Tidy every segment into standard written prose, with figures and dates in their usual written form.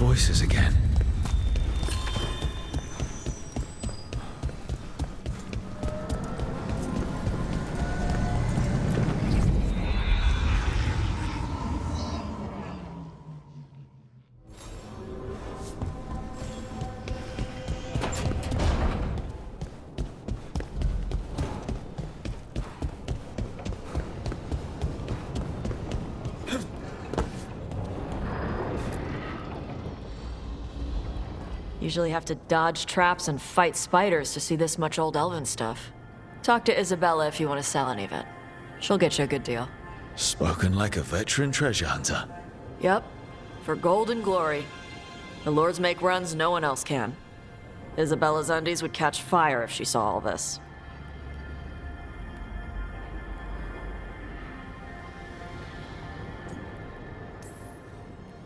voices again. Usually have to dodge traps and fight spiders to see this much old elven stuff. Talk to Isabella if you want to sell any of it. She'll get you a good deal. Spoken like a veteran treasure hunter. Yep, for gold and glory. The lords make runs no one else can. Isabella's undies would catch fire if she saw all this.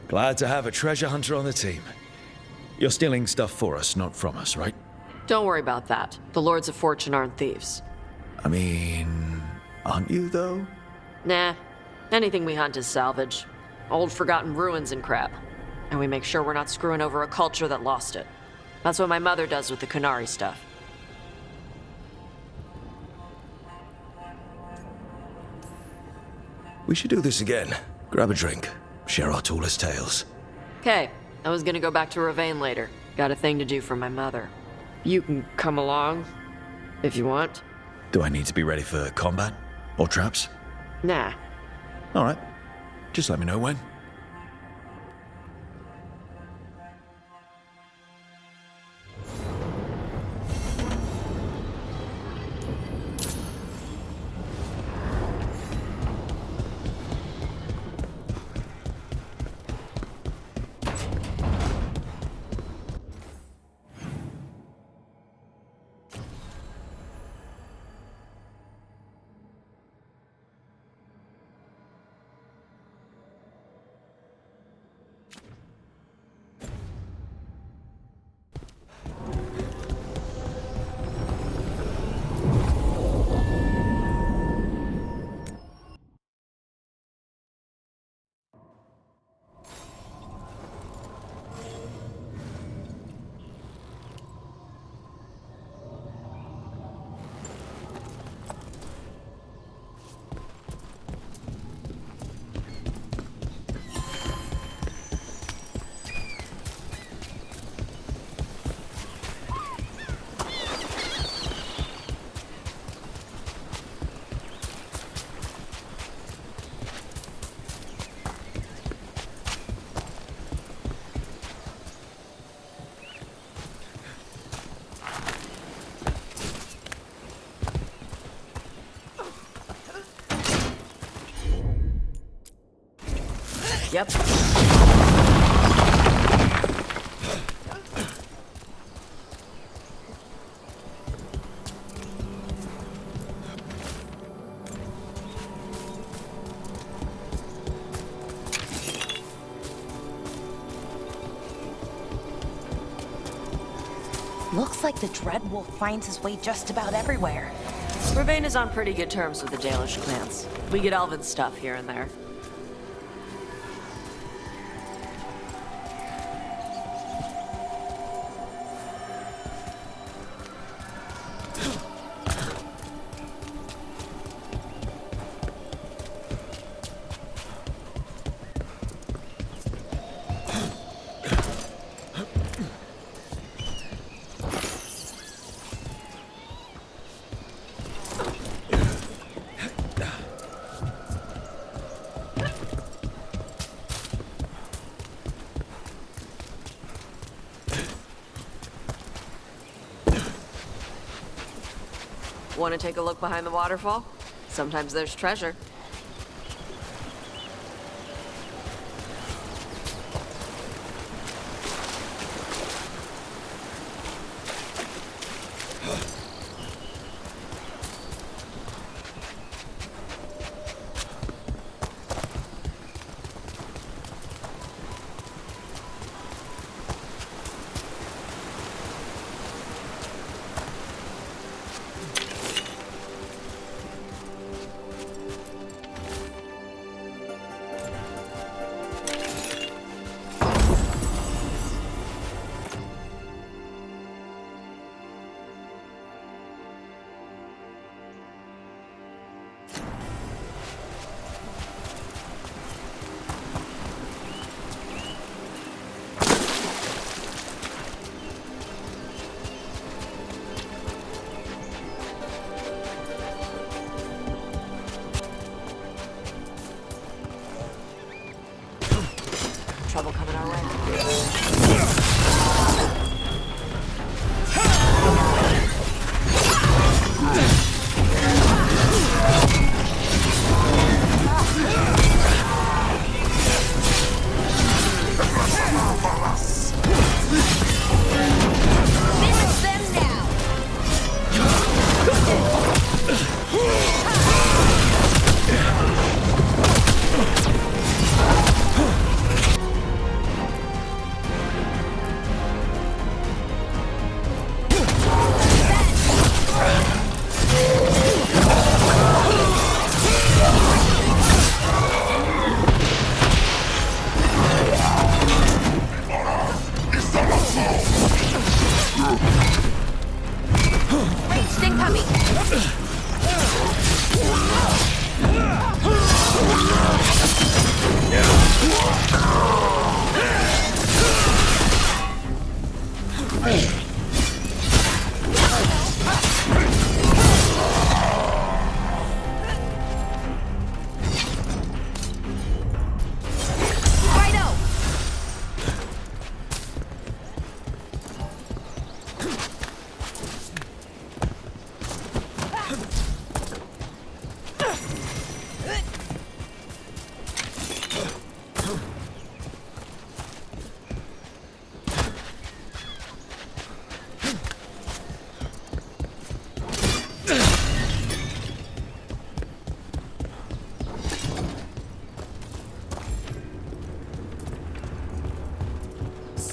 Glad to have a treasure hunter on the team. You're stealing stuff for us, not from us, right? Don't worry about that. The Lords of Fortune aren't thieves. I mean, aren't you, though? Nah. Anything we hunt is salvage. Old forgotten ruins and crap. And we make sure we're not screwing over a culture that lost it. That's what my mother does with the Kunari stuff. We should do this again. Grab a drink. Share our tallest tales. Okay. I was gonna go back to Ravane later. Got a thing to do for my mother. You can come along, if you want. Do I need to be ready for combat? Or traps? Nah. Alright. Just let me know when. Yep. Looks like the Dreadwolf finds his way just about everywhere. Ravane is on pretty good terms with the Dalish clans. We get elven stuff here and there. Want to take a look behind the waterfall? Sometimes there's treasure.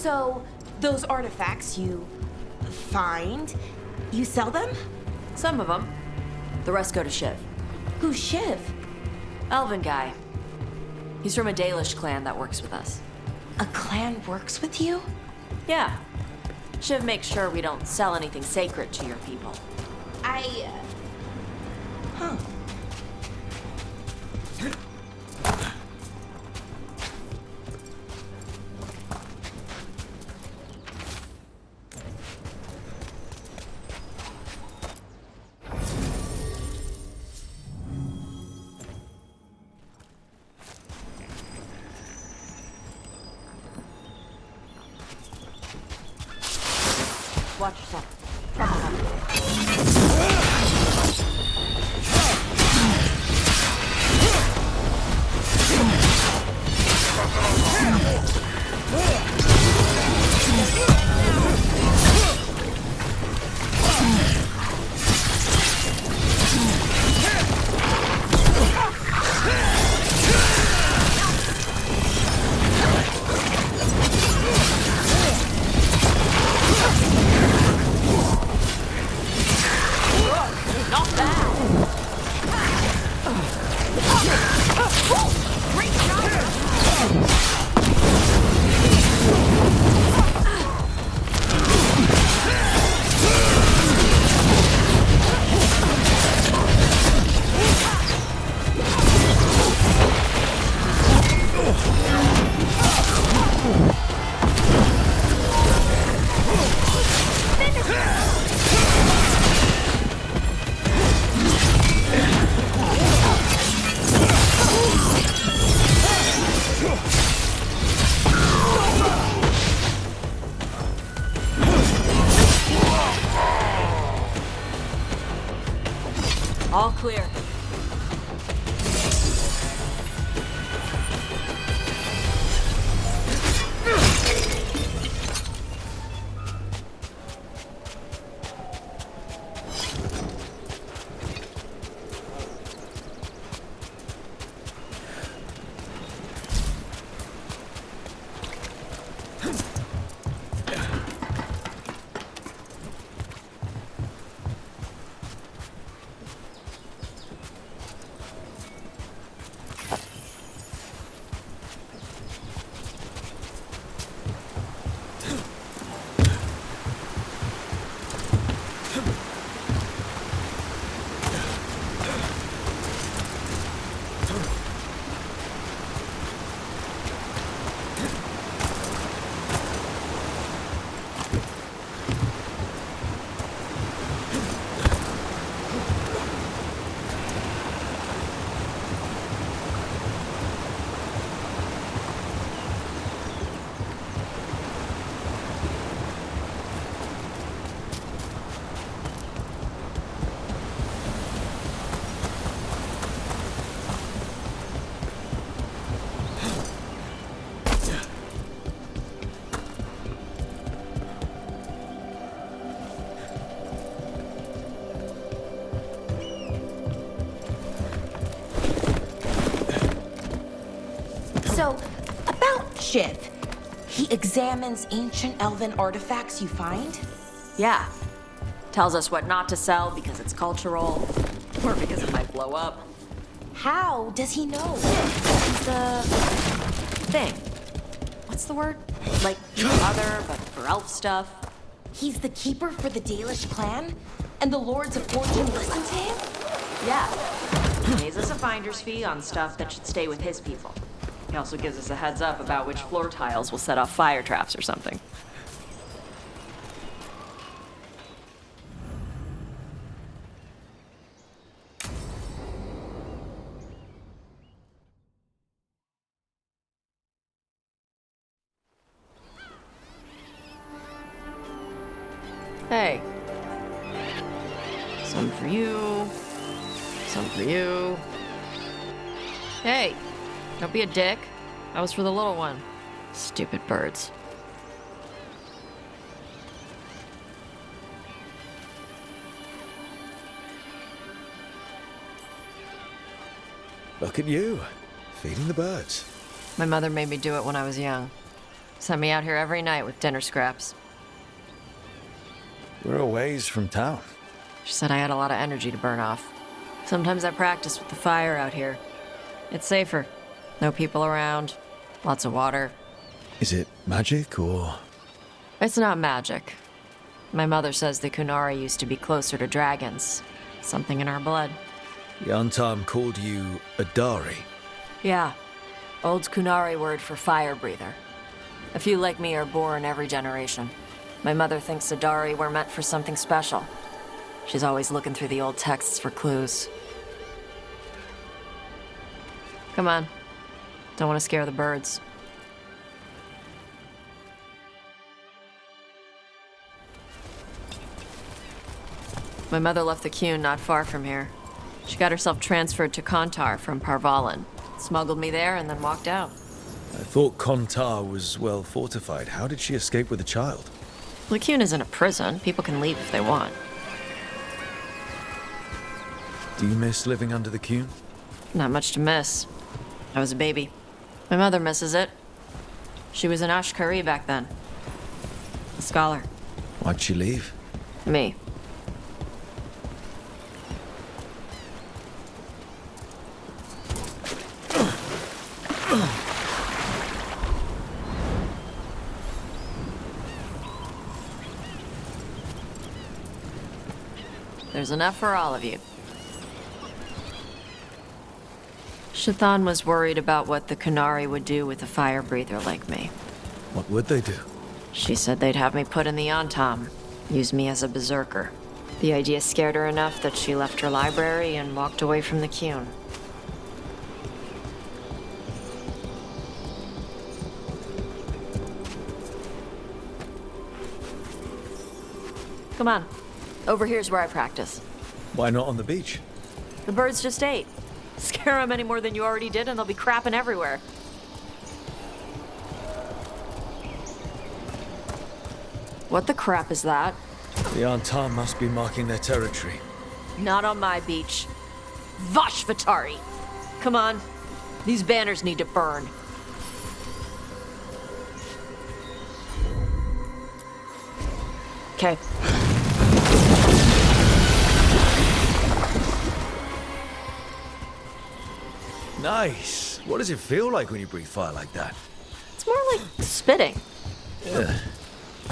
So, those artifacts you find, you sell them? Some of them. The rest go to Shiv. Who's Shiv? Elven guy. He's from a Dalish clan that works with us. A clan works with you? Yeah. Shiv makes sure we don't sell anything sacred to your people. Huh. Watch yourself. Trouble coming. Not bad. Great job. All clear. So, about Shiv. He examines ancient elven artifacts you find? Yeah. Tells us what not to sell because it's cultural, or because it might blow up. How does he know? He's the thing. What's the word? Like other, but for elf stuff. He's the keeper for the Dalish clan? And the Lords of Fortune listen to him? Yeah. He pays us a finder's fee on stuff that should stay with his people. He also gives us a heads up about which floor tiles will set off fire traps or something. Hey. Some for you. Some for you. Hey. Don't be a dick. That was for the little one. Stupid birds. Look at you, feeding the birds. My mother made me do it when I was young. Sent me out here every night with dinner scraps. We're a ways from town. She said I had a lot of energy to burn off. Sometimes I practice with the fire out here. It's safer. No people around. Lots of water. Is it magic or... It's not magic. My mother says the Kunari used to be closer to dragons. Something in our blood. Yantam called you a Dari. Yeah. Old Kunari word for fire breather. A few like me are born every generation. My mother thinks the Dari were meant for something special. She's always looking through the old texts for clues. Come on. Don't want to scare the birds. My mother left the Qun not far from here. She got herself transferred to Kontar from Parvalan. Smuggled me there and then walked out. I thought Kontar was well fortified. How did she escape with a child? The Qun isn't a prison. People can leave if they want. Do you miss living under the Qun? Not much to miss. I was a baby. My mother misses it. She was an Ashkari back then. A scholar. Why'd she leave? Me. There's enough for all of you. Shathan was worried about what the Kunari would do with a fire breather like me. What would they do? She said they'd have me put in the Antam, use me as a berserker. The idea scared her enough that she left her library and walked away from the Qun. Come on. Over here's where I practice. Why not on the beach? The birds just ate. Scare them any more than you already did and they'll be crapping everywhere. What the crap is that? The Antam must be marking their territory. Not on my beach. Vashvatari! Come on. These banners need to burn. Okay. Nice. What does it feel like when you breathe fire like that? It's more like spitting. Yeah.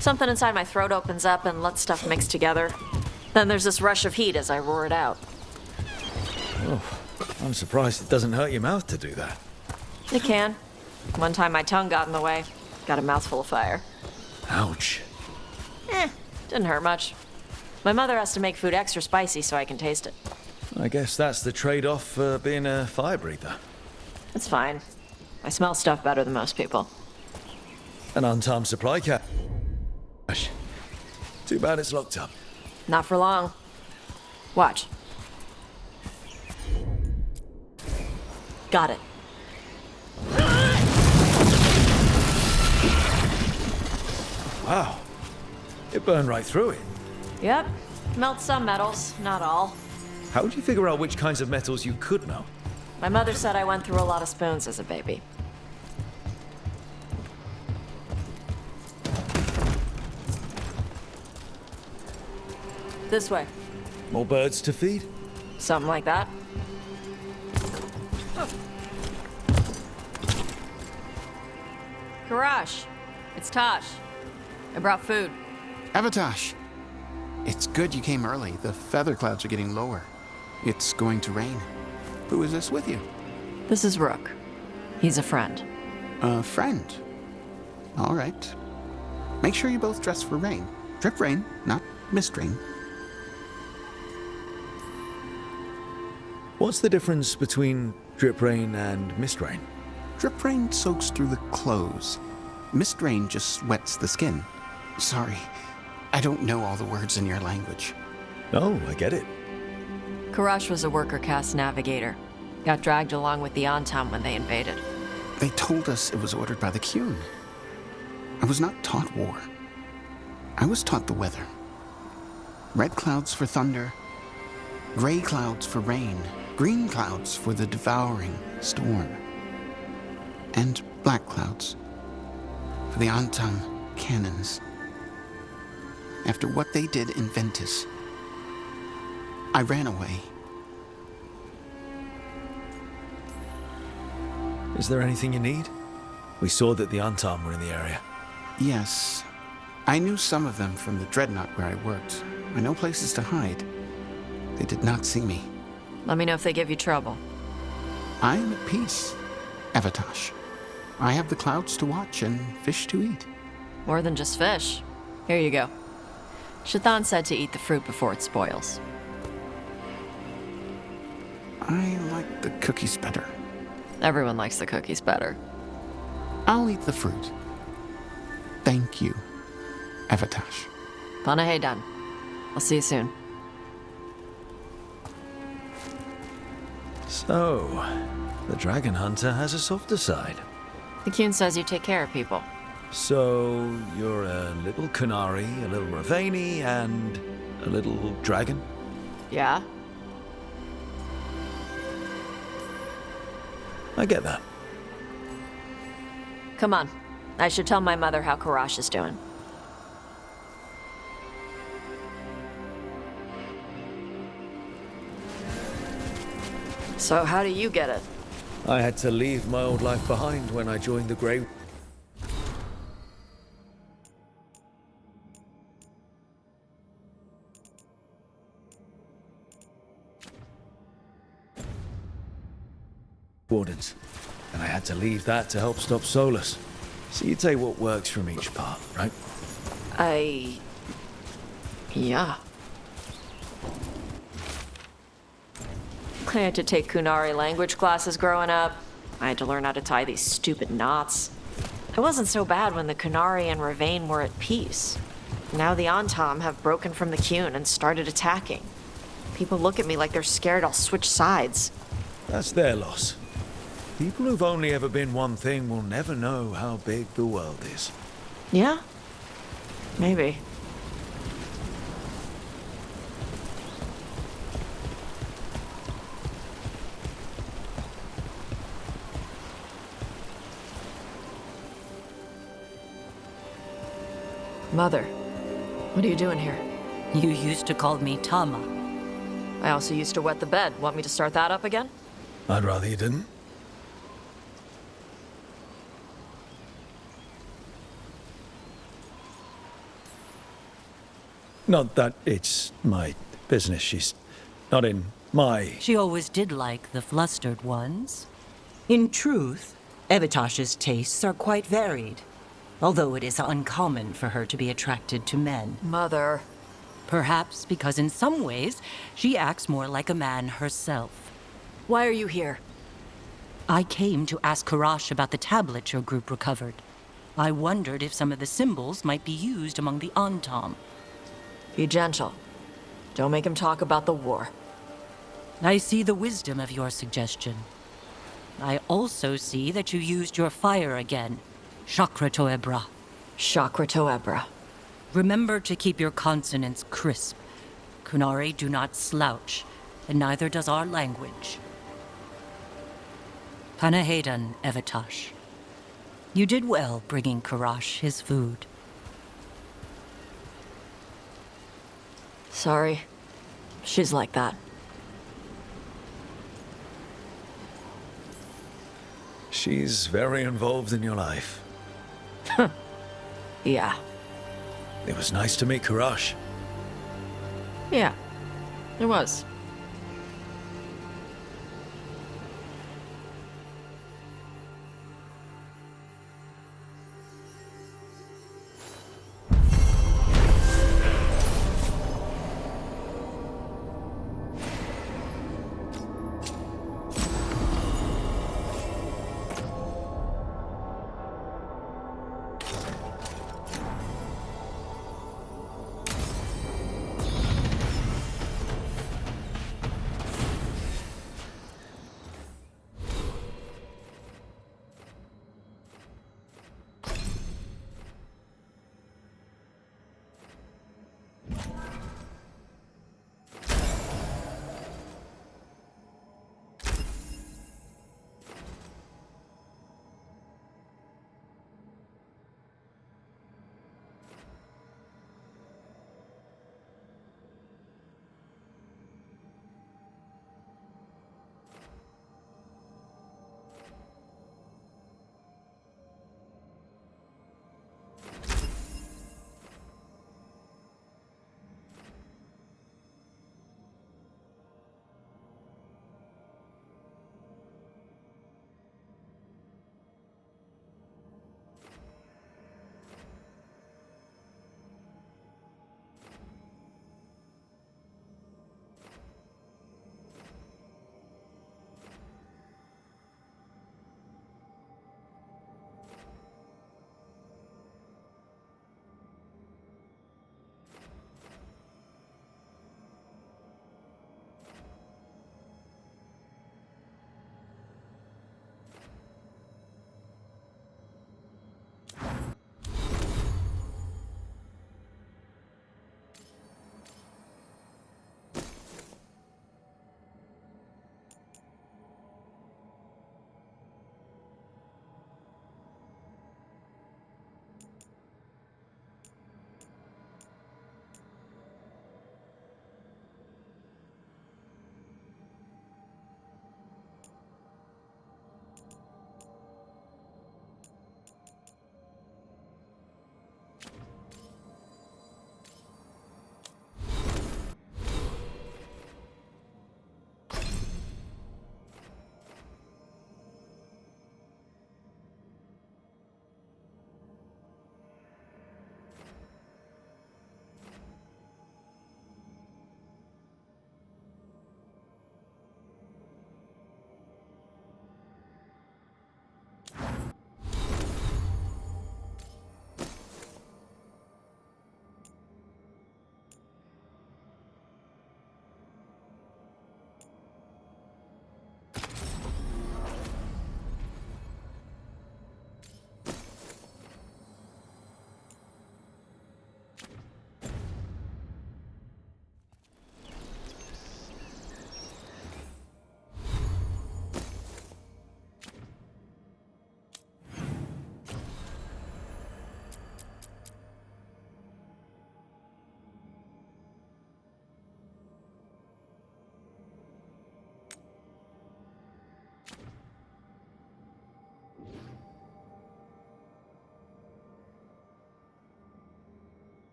Something inside my throat opens up and lets stuff mix together. Then there's this rush of heat as I roar it out. Oh, I'm surprised it doesn't hurt your mouth to do that. It can. One time my tongue got in the way. Got a mouthful of fire. Ouch. Didn't hurt much. My mother has to make food extra spicy so I can taste it. I guess that's the trade-off for being a fire breather. It's fine. I smell stuff better than most people. An untimed supply cache. Too bad it's locked up. Not for long. Watch. Got it. Wow. It burned right through it. Yep. Melt some metals, not all. How would you figure out which kinds of metals you could melt? My mother said I went through a lot of spoons as a baby. This way. More birds to feed? Something like that. Karash, it's Tosh. I brought food. Avatosh, it's good you came early. The feather clouds are getting lower. It's going to rain. Who is this with you? This is Rook. He's a friend. A friend. All right. Make sure you both dress for rain. Drip rain, not mist rain. What's the difference between drip rain and mist rain? Drip rain soaks through the clothes. Mist rain just wets the skin. Sorry, I don't know all the words in your language. Oh, I get it. Karash was a worker caste navigator. Got dragged along with the Antam when they invaded. They told us it was ordered by the Qun. I was not taught war. I was taught the weather. Red clouds for thunder, gray clouds for rain, green clouds for the devouring storm, and black clouds for the Antam cannons. After what they did in Ventus, I ran away. Is there anything you need? We saw that the Antam were in the area. Yes, I knew some of them from the dreadnought where I worked. I know places to hide. They did not see me. Let me know if they give you trouble. I am at peace, Evatosh. I have the clouds to watch and fish to eat. More than just fish. Here you go. Shathan said to eat the fruit before it spoils. I like the cookies better. Everyone likes the cookies better. I'll eat the fruit. Thank you, Evatosh. Panaheydan. I'll see you soon. So, the dragon hunter has a softer side. The Kyun says you take care of people. So, you're a little Kunari, a little Ravani, and a little dragon? Yeah? I get that. Come on. I should tell my mother how Karash is doing. So how do you get it? I had to leave my old life behind when I joined the Grey... Wardens. And I had to leave that to help stop Solus. So you take what works from each part, right? Yeah. I had to take Kunari language classes growing up. I had to learn how to tie these stupid knots. It wasn't so bad when the Kunari and Ravane were at peace. Now the Antam have broken from the Kyun and started attacking. People look at me like they're scared I'll switch sides. That's their loss. People who've only ever been one thing will never know how big the world is. Yeah? Maybe. Mother, what are you doing here? You used to call me Tama. I also used to wet the bed. Want me to start that up again? I'd rather you didn't. Not that it's my business. She's not in my... She always did like the flustered ones. In truth, Evatosh's tastes are quite varied, although it is uncommon for her to be attracted to men. Mother. Perhaps because in some ways, she acts more like a man herself. Why are you here? I came to ask Karash about the tablet your group recovered. I wondered if some of the symbols might be used among the Antam. Be gentle. Don't make him talk about the war. I see the wisdom of your suggestion. I also see that you used your fire again. Chakra Toebra. Chakra Toebra. Remember to keep your consonants crisp. Kunari do not slouch, and neither does our language. Panaheydan, Evatosh. You did well bringing Karash his food. Sorry. She's like that. She's very involved in your life. Yeah. It was nice to meet Karash. Yeah. It was.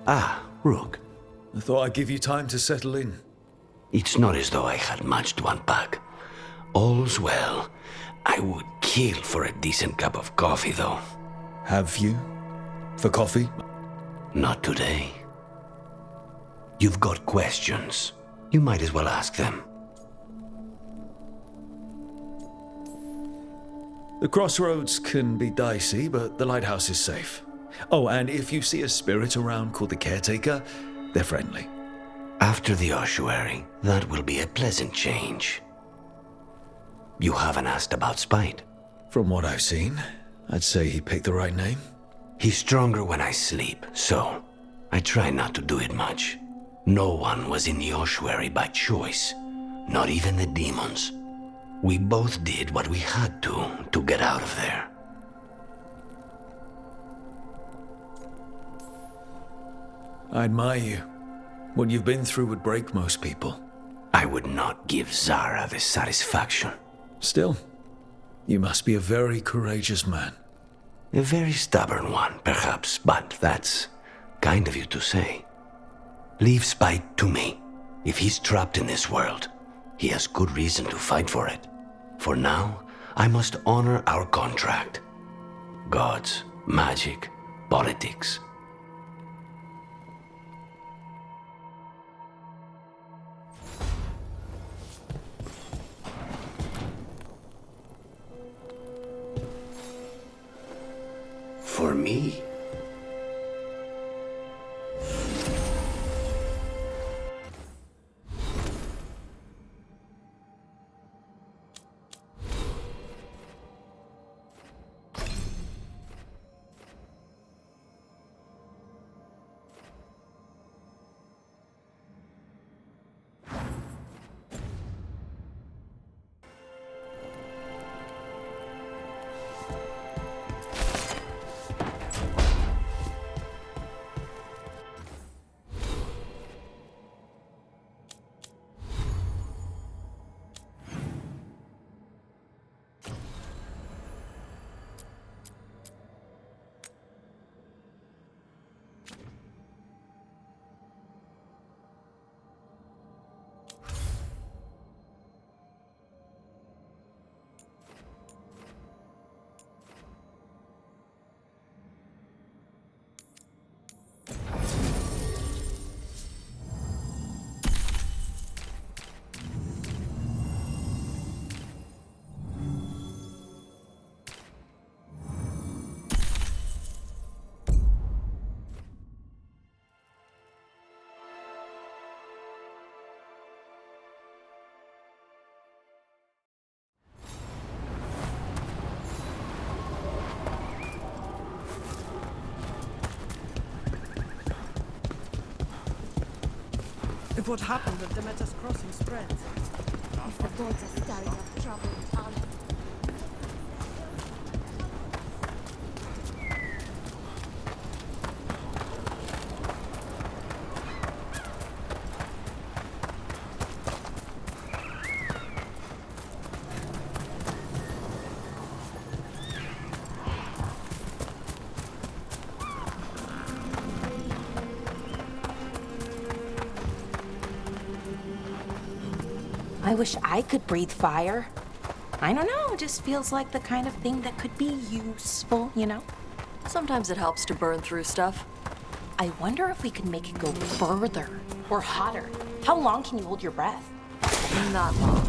Ah, Rook. I thought I'd give you time to settle in. It's not as though I had much to unpack. All's well. I would kill for a decent cup of coffee, though. Have you? For coffee? Not today. You've got questions. You might as well ask them. The crossroads can be dicey, but the lighthouse is safe. Oh, and if you see a spirit around called the Caretaker, they're friendly. After the ossuary, that will be a pleasant change. You haven't asked about Spite. From what I've seen, I'd say he picked the right name. He's stronger when I sleep, so I try not to do it much. No one was in the ossuary by choice, not even the demons. We both did what we had to get out of there. I admire you. What you've been through would break most people. I would not give Zara the satisfaction. Still, you must be a very courageous man. A very stubborn one, perhaps, but that's kind of you to say. Leave Spite to me. If he's trapped in this world, he has good reason to fight for it. For now, I must honor our contract. Gods, magic, politics. For me? If what happened at the Metas Crossing spreads. If the gods are stirring up trouble in Arlathan. I wish I could breathe fire. I don't know, it just feels like the kind of thing that could be useful, you know? Sometimes it helps to burn through stuff. I wonder if we could make it go further or hotter. How long can you hold your breath? Not long.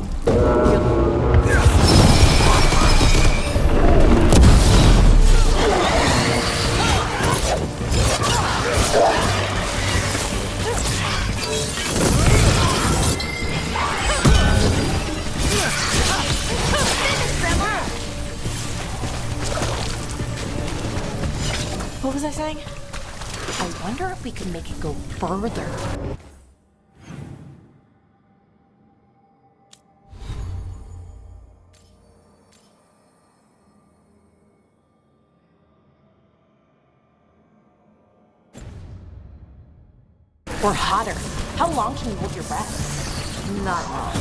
What was I saying? I wonder if we could make it go further. Or hotter. How long can you hold your breath? Not long.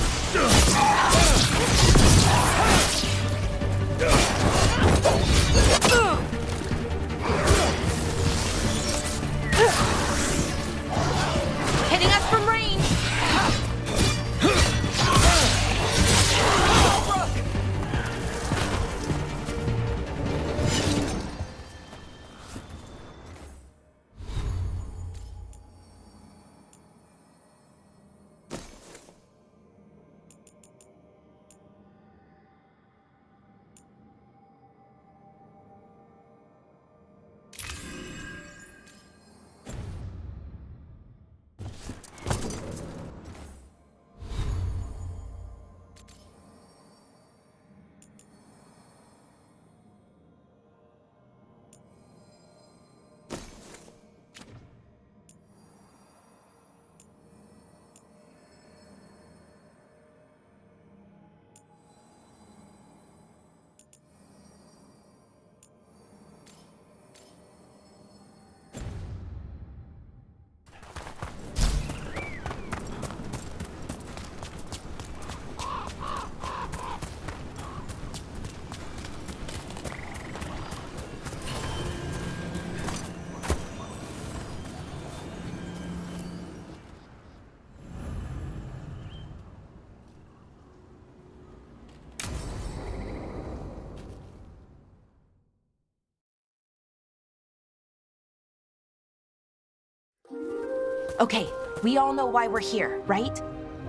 Okay, we all know why we're here, right?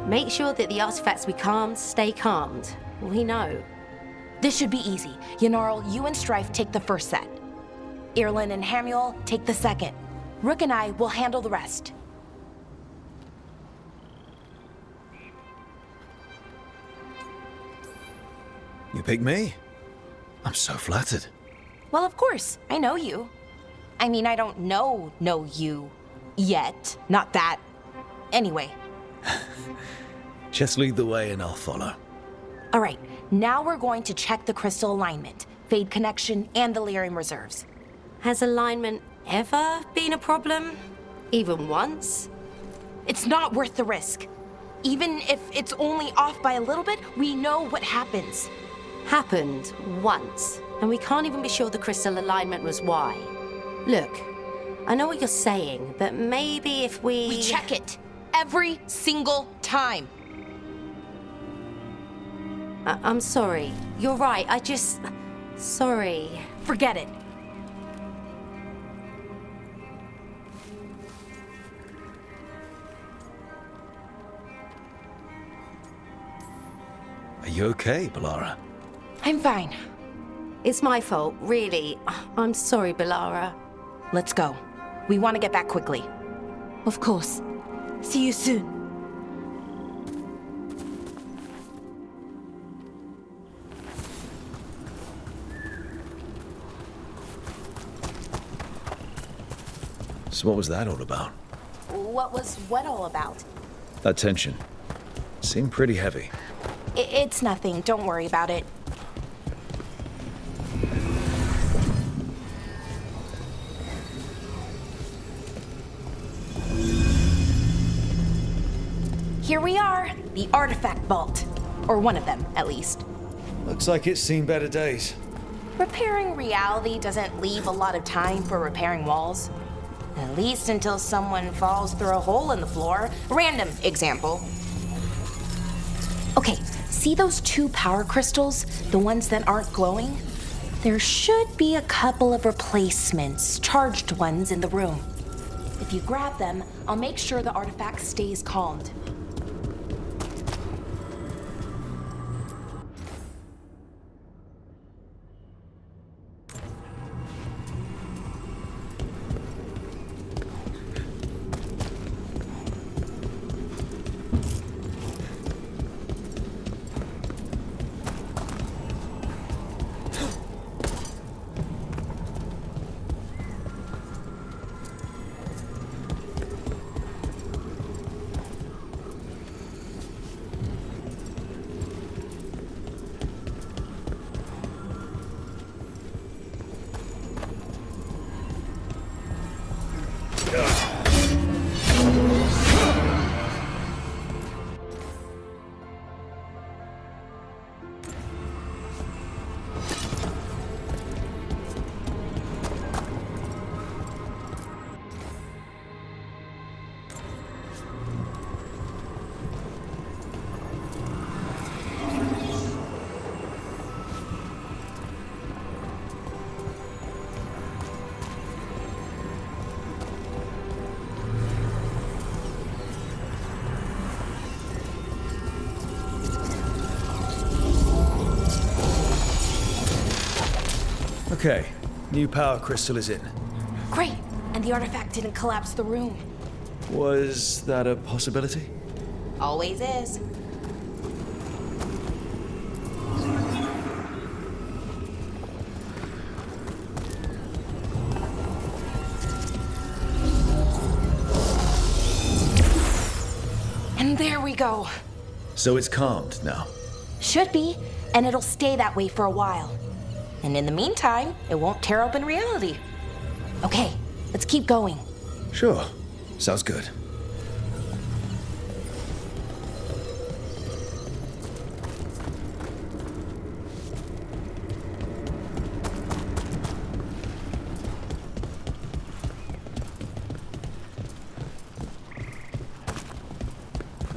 Make sure that the artifacts we calmed stay calmed. We know. This should be easy. Yanarl, you and Strife take the first set. Irlin and Hamuel take the second. Rook and I will handle the rest. You pick me? I'm so flattered. Well, of course, I know you. I mean, I don't know you yet. Not that. Anyway. Just lead the way and I'll follow. All right, now we're going to check the crystal alignment, fade connection, and the lyrium reserves. Has alignment ever been a problem? Even once? It's not worth the risk. Even if it's only off by a little bit, we know what happens. Happened once, and we can't even be sure the crystal alignment was why. Look, I know what you're saying, but maybe if We check it every single time. I'm sorry. You're right. Sorry. Forget it. Are you okay, Balara? I'm fine. It's my fault, really. I'm sorry, Balara. Let's go. We want to get back quickly. Of course. See you soon. So what was that all about? What was what all about? That tension. Seemed pretty heavy. It's nothing. Don't worry about it. Here we are, the artifact vault. Or one of them, at least. Looks like it's seen better days. Repairing reality doesn't leave a lot of time for repairing walls. At least until someone falls through a hole in the floor. Random example. Okay, see those 2 power crystals? The ones that aren't glowing? There should be a couple of replacements, charged ones in the room. If you grab them, I'll make sure the artifact stays calmed. Okay, new power crystal is in. Great, and the artifact didn't collapse the room. Was that a possibility? Always is. And there we go. So it's calmed now. Should be, and it'll stay that way for a while. And in the meantime, it won't tear open reality. Okay, let's keep going. Sure, sounds good.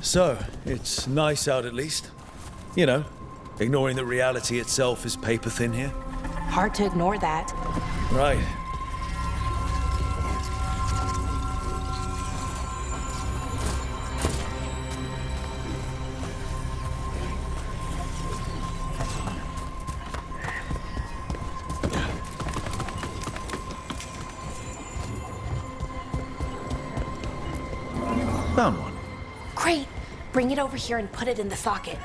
So, it's nice out at least. You know, ignoring that reality itself is paper thin here. Hard to ignore that. Right. Found one. Great. Bring it over here and put it in the socket.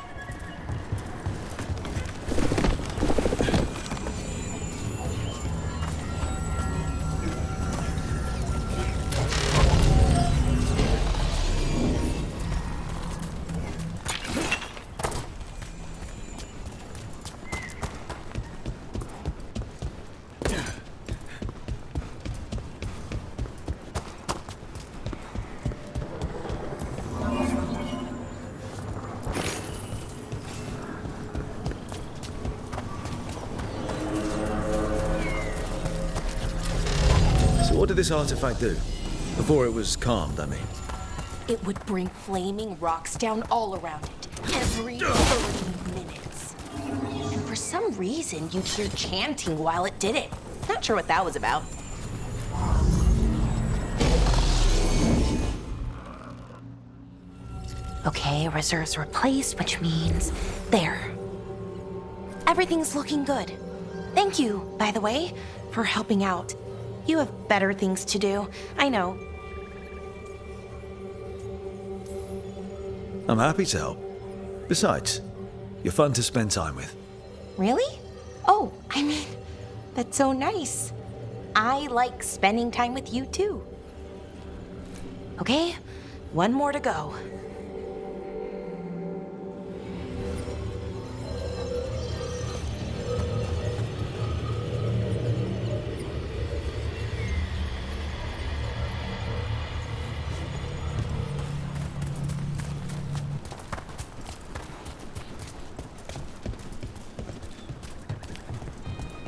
What did this artifact do? Before it was calmed, I mean. It would bring flaming rocks down all around it, every 30 minutes. And for some reason, you'd hear chanting while it did it. Not sure what that was about. Okay, reserves replaced, which means there. Everything's looking good. Thank you, by the way, for helping out. You have better things to do, I know. I'm happy to help. Besides, you're fun to spend time with. Really? Oh, I mean, that's so nice. I like spending time with you too. Okay, one more to go.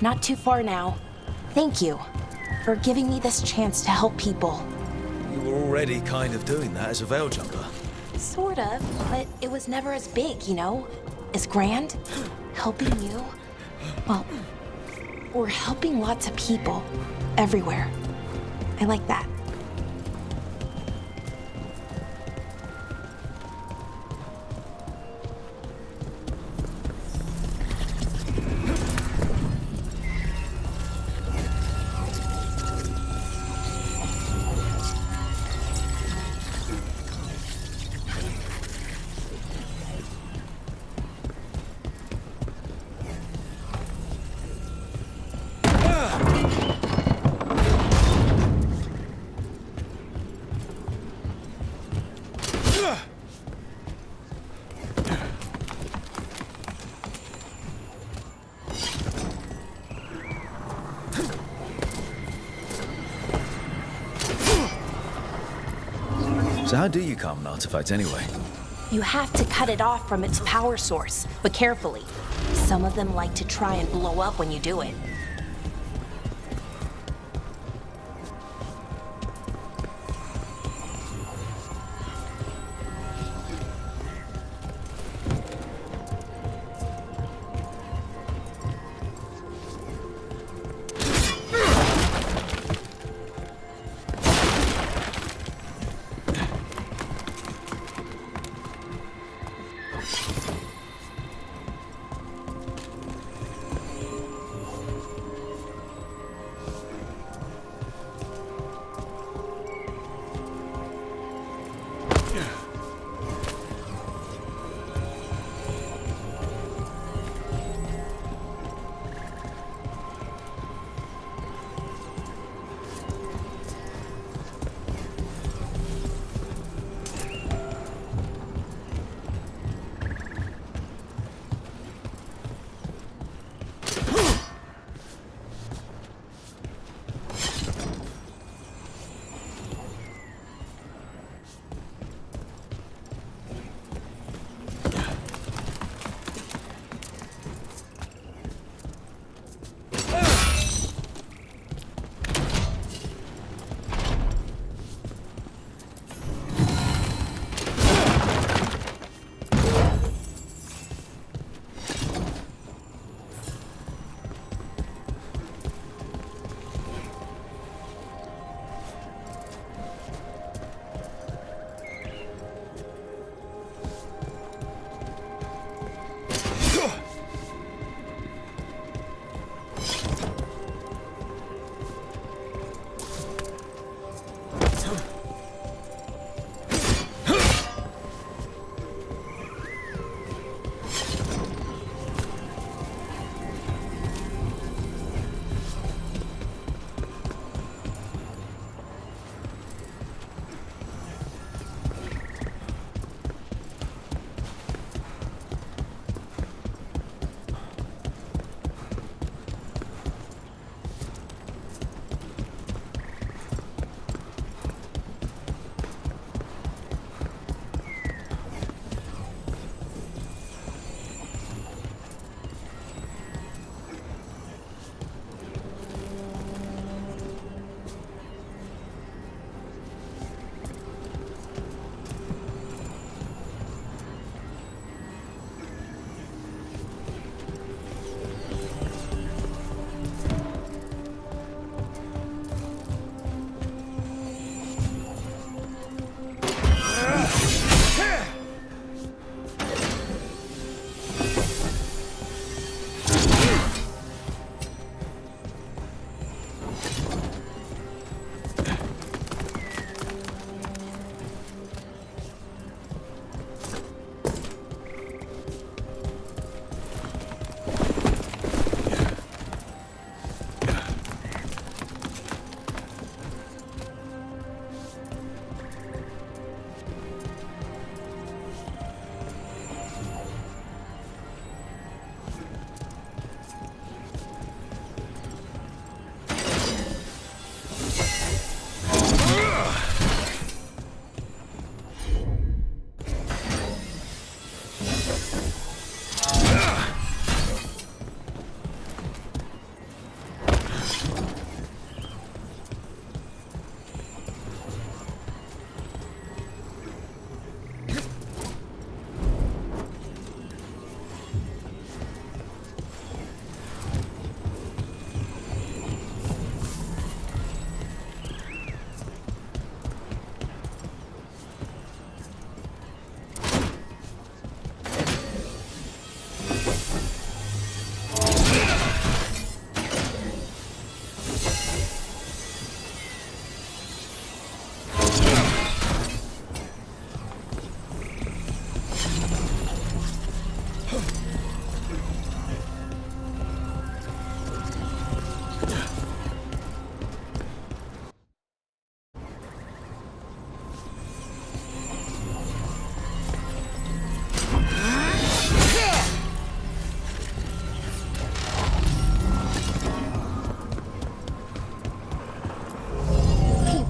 Not too far now. Thank you for giving me this chance to help people. You were already kind of doing that as a Veil jungler. Sort of, but it was never as big, you know? As grand. Helping you. Well, we're helping lots of people. Everywhere. I like that. So how do you calm an artifact anyway? You have to cut it off from its power source, but carefully. Some of them like to try and blow up when you do it.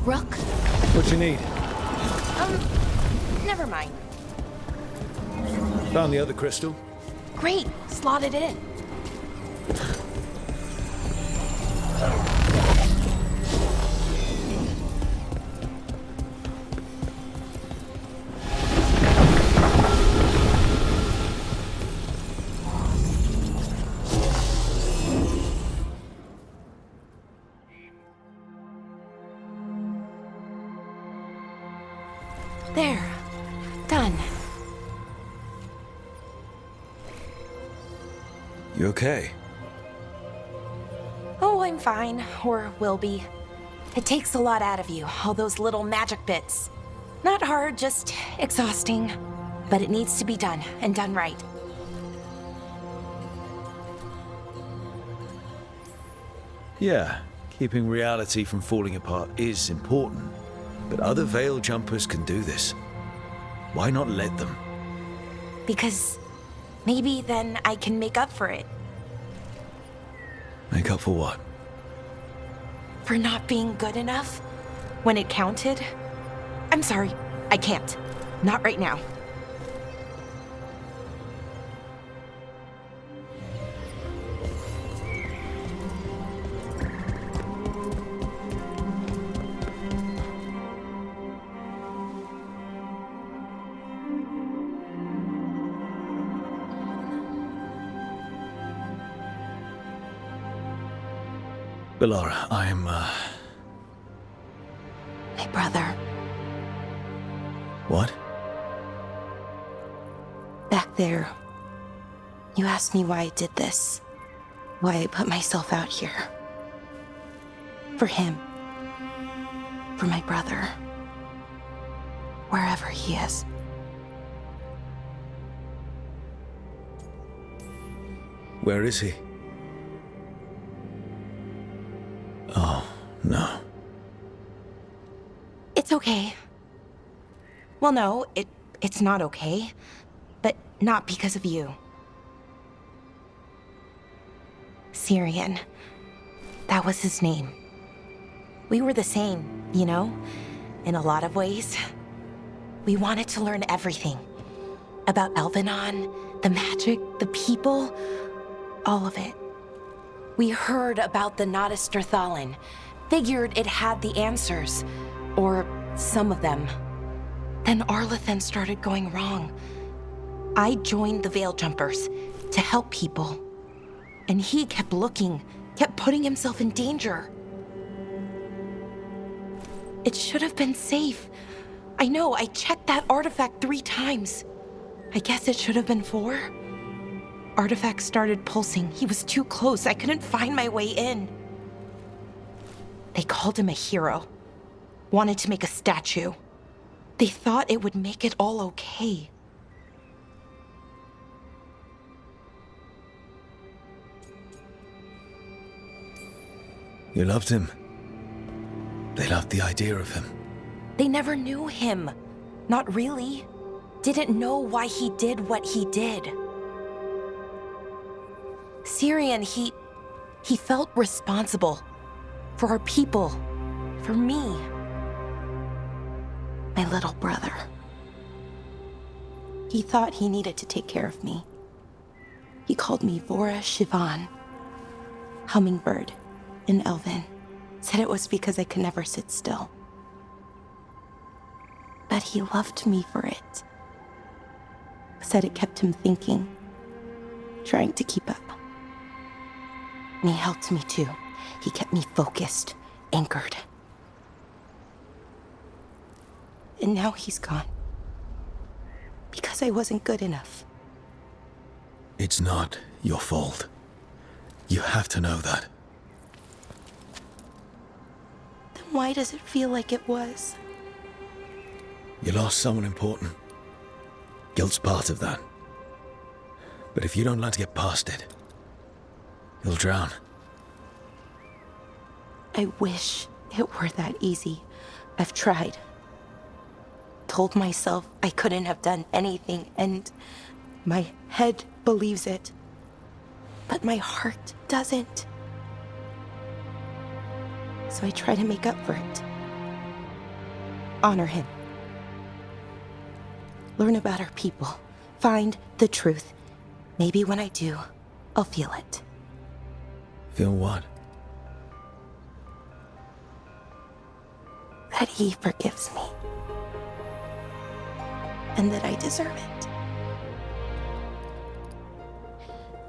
Rook? What you need? Never mind. Found the other crystal. Great, slot it in. There. Done. You okay? Oh, I'm fine. Or will be. It takes a lot out of you, all those little magic bits. Not hard, just exhausting. But it needs to be done, and done right. Yeah, keeping reality from falling apart is important. But other Veil jumpers can do this. Why not let them? Because maybe then I can make up for it. Make up for what? For not being good enough when it counted. I'm sorry, I can't. Not right now. Bellara, I'm, My brother, What? back there. You asked me why I did this. Why I put myself out here. For him. For my brother. Wherever he is. Where is he? Oh, no. It's okay. Well, no, it's not okay. But not because of you. Syrian. That was his name. We were the same, you know? In a lot of ways. We wanted to learn everything. About Elvenon, the magic, the people, all of it. We heard about the Notisterthalin, figured it had the answers, or some of them. Then Arlathan started going wrong. I joined the Veil Jumpers to help people. And he kept looking, kept putting himself in danger. It should have been safe. I know, I checked that artifact 3 times. I guess it should have been 4. Artifact started pulsing. He was too close. I couldn't find my way in. They called him a hero. Wanted to make a statue. They thought it would make it all okay. You loved him. They loved the idea of him. They never knew him. Not really. Didn't know why he did what he did. Syrian, he felt responsible. For our people. For me. My little brother. He thought he needed to take care of me. He called me Vora Shivan. Hummingbird in Elven. Said it was because I could never sit still. But he loved me for it. Said it kept him thinking. Trying to keep up. And he helped me too. He kept me focused, anchored. And now he's gone. Because I wasn't good enough. It's not your fault. You have to know that. Then why does it feel like it was? You lost someone important. Guilt's part of that. But if you don't learn to get past it, you'll drown. I wish it were that easy. I've tried. Told myself I couldn't have done anything, and my head believes it. But my heart doesn't. So I try to make up for it. Honor him. Learn about our people. Find the truth. Maybe when I do, I'll feel it. Feel what? That he forgives me. And that I deserve it.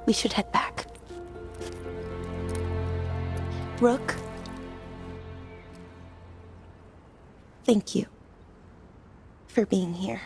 We should head back. Rook. Thank you for being here.